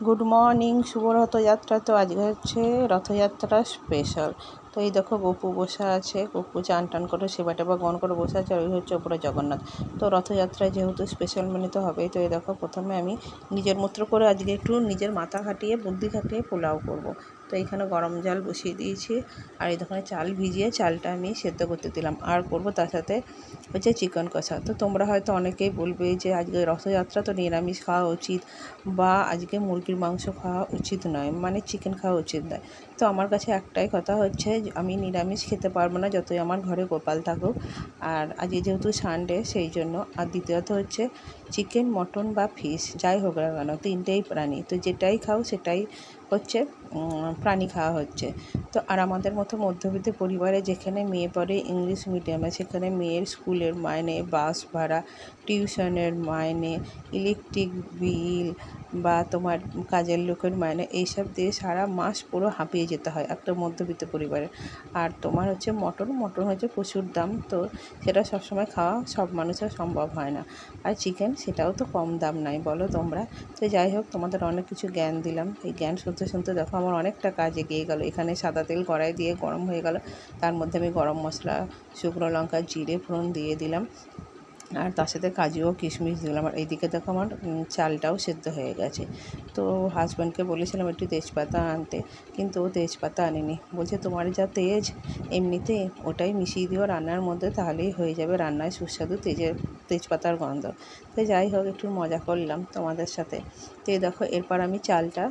Good morning, শুভ রথযাত্রা। তো আজকে হচ্ছে রথযাত্রা স্পেশাল। তো এই দেখো গপু বসে আছে, গপু চান টান করে সেবা টেবা গ্রহণ করে বসে আছে, আর ওই হচ্ছে ওপরে জগন্নাথ। তো রথযাত্রায় যেহেতু স্পেশাল মেনু তো হবেই। তো এই দেখো প্রথমে আমি নিজের মতো করে আজকে একটু নিজের মাথা খাটিয়ে বুদ্ধি খাটিয়ে পোলাও করব। তো এইখানে গরম জল বসিয়ে দিয়েছি, আর এই দোকানে চাল ভিজিয়ে চালটা আমি সেদ্ধ করতে দিলাম। আর করব তার সাথে হচ্ছে চিকেন কষা। তো তোমরা হয়তো অনেকেই বলবে যে আজকে রথযাত্রা, তো নিরামিষ খাওয়া উচিত, বা আজকে মুরগির মাংস খাওয়া উচিত নয়, মানে চিকেন খাওয়া উচিত নয়। তো আমার কাছে একটাই কথা হচ্ছে, আমি নিরামিষ খেতে পারবো না যতই আমার ঘরে গোপাল থাকুক। আর আজকে যেহেতু সানডে সেই জন্য। আর দ্বিতীয়ত হচ্ছে চিকেন, মটন বা ফিশ যাই হোক না কেন, তিনটেই প্রাণী, তো যেটাই খাও সেটাই হচ্ছে প্রাণী খাওয়া হচ্ছে। তো আর আমাদের মতো মধ্যবিত্ত পরিবারে যেখানে মেয়ে পড়ে ইংলিশ মিডিয়ামে, সেখানে মেয়ের স্কুলের মাইনে, বাস ভাড়া, টিউশনের মাইনে, ইলেকট্রিক বিল বা তোমার কাজের লোকের মাইনে, এইসব দিয়ে সারা মাস পুরো হাঁপিয়ে যেতে হয় একটা মধ্যবিত্ত পরিবারে। আর তোমার হচ্ছে মটন হচ্ছে প্রচুর দাম, তো সেটা সবসময় খাওয়া সব মানুষের সম্ভব হয় না। আর চিকেন, সেটাও তো কম দাম নাই, বলো তোমরা। তো যাই হোক, তোমাদের অনেক কিছু জ্ঞান দিলাম। এই জ্ঞান শুনতে শুনতে দেখো আমার অনেকটা কাজ এগিয়ে গেল। এখানে সাদা তেল কড়াই দিয়ে গরম হয়ে গেল, তার মধ্যে আমি গরম মশলা, শুকনো লঙ্কা, জিরে ফোড়ন দিয়ে দিলাম, আর তার সাথে কাজু ও কিশমিশ দিলাম। আর এইদিকে দেখো আমার চালটাও সেদ্ধ হয়ে গেছে। তো হাজব্যান্ডকে বলেছিলাম একটু তেজপাতা আনতে, কিন্তু ও তেজপাতা আনেনি। বলছে তোমার যা তেজ এমনিতে, ওটাই মিশিয়ে দিও রান্নার মধ্যে, তাহলেই হয়ে যাবে রান্নায় সুস্বাদু তেজপাতার গন্ধ। তো যাই হোক, একটু মজা করলাম তোমাদের সাথে। তো এই দেখো এরপর আমি চালটা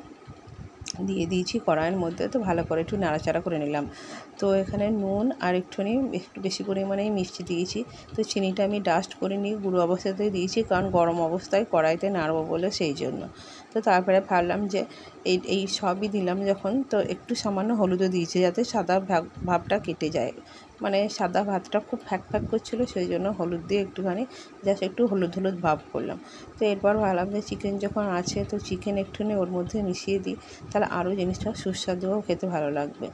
দিয়ে দিয়েছি কড়াইয়ের মধ্যে। তো ভালো করে একটু নাড়াচাড়া করে নিলাম। তো এখানে নুন আর একটু বেশি পরিমাণেই মিষ্টি দিয়েছি। তো চিনিটা আমি ডাস্ট করে নিয়ে গুঁড়ো অবস্থাতেই দিয়েছি, কারণ গরম অবস্থায় কড়াইতে নাড়বো বলে সেই জন্য। তো তারপরে ভাবলাম যে এই সবই দিলাম যখন, তো একটু সামান্য হলুদও দিয়েছি, যাতে সাদা ভাবটা কেটে যায়। মানে সাদা ভাতটা খুব ফ্যাক করছিলো, সেই জন্য হলুদ দিয়ে একটুখানি জাস্ট একটু হলুদ ভাব করলাম। তো এরপর ভাবলাম যে চিকেন যখন আছে, তো চিকেন একটুখানি ওর মধ্যে মিশিয়ে দিই, তাহলে আরও জিনিসটা সুস্বাদুও খেতে ভালো লাগবে।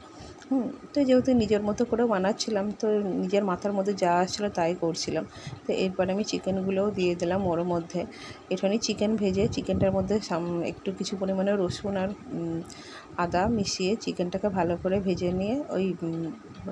তো যেহেতু নিজের মতো করে বানাচ্ছিলাম, তো নিজের মাথার মধ্যে যা আসছিলো তাই করছিলাম। তো এরপর আমি চিকেনগুলোও দিয়ে দিলাম ওর মধ্যে। একটুখানি চিকেন ভেজে চিকেনটার মধ্যে একটু কিছু পরিমাণে রসুন আর আদা মিশিয়ে চিকেনটাকে ভালো করে ভেজে নিয়ে ওই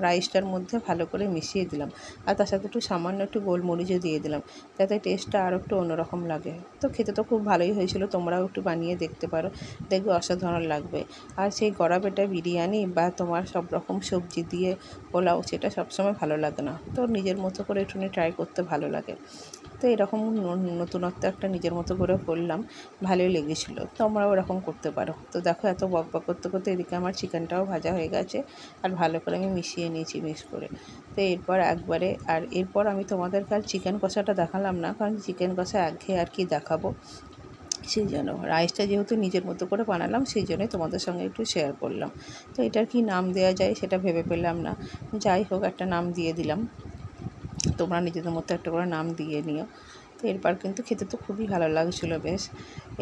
রাইসটার মধ্যে ভালো করে মিশিয়ে দিলাম। আর তার সাথে সামান্য একটু গোলমরিচও দিয়ে দিলাম, যাতে টেস্টটা আরও একটু অন্যরকম লাগে। তো খেতে তো খুব ভালোই হয়েছিল, তোমরাও একটু বানিয়ে দেখতে পারো, দেখবে অসাধারণ লাগবে। আর সেই গড়াপেটা বিরিয়ানি বা তোমার সব রকম সবজি দিয়ে পোলাও, সেটা সবসময় ভালো লাগে না। তো নিজের মতো করে একটুখানি ট্রাই করতে ভালো লাগে। তো এরকম নতুনত্ব একটা নিজের মতো করে করলাম, ভালোই লেগেছিলো। তোমরাও এরকম করতে পারো। তো দেখো এত বক করতে করতে এদিকে আমার চিকেনটাও ভাজা হয়ে গেছে, আর ভালো করে আমি মিশিয়ে নিয়েছি মিক্স করে। তো এরপর আমি তোমাদেরকে আর চিকেন কষাটা দেখালাম না, কারণ চিকেন কষা একঘেয়ে আর কি দেখাবো, সেই জন্য রাইসটা যেহেতু নিজের মতো করে বানালাম, সেই জন্যই তোমাদের সঙ্গে একটু শেয়ার করলাম। তো এটার কি নাম দেওয়া যায় সেটা ভেবে পেলাম না, যাই হোক একটা নাম দিয়ে দিলাম। তোমরা নিজেদের মতো একটা করে নাম দিয়ে নিও। তো এরপর কিন্তু খেতে তো খুবই ভালো লাগছিলো বেশ।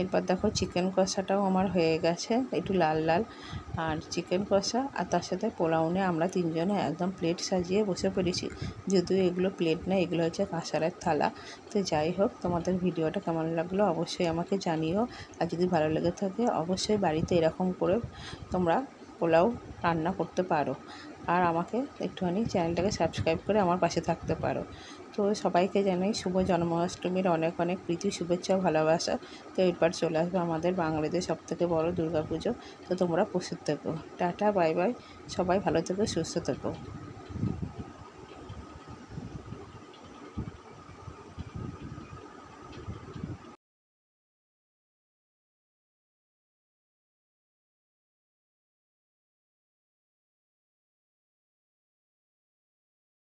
এরপর দেখো চিকেন কষাটাও আমার হয়ে গেছে, একটু লাল লাল। আর চিকেন কষা আর তার সাথে পোলাও নিয়ে আমরা তিনজনে একদম প্লেট সাজিয়ে বসে পড়েছি। যদিও এগুলো প্লেট না, এগুলো হচ্ছে কাঁসারের থালা। তো যাই হোক, তোমাদের ভিডিওটা কেমন লাগলো অবশ্যই আমাকে জানিও। আর যদি ভালো লেগে থাকে অবশ্যই বাড়িতে এরকম করে তোমরা পোলাও রান্না করতে পারো। আর আমাকে একটুখানি চ্যানেলটাকে সাবস্ক্রাইব করে আমার পাশে থাকতে পারো। তো সবাইকে জানাই শুভ জন্মাষ্টমীর অনেক অনেক প্রীতি, শুভেচ্ছা ও ভালোবাসা। তো এরপর চলে আসবে আমাদের বাঙালিদের সবথেকে বড় দুর্গা পুজো। তো তোমরা প্রস্তুত থেকো। টাটা, বাই বাই, সবাই ভালো থেকো, সুস্থ থেকো।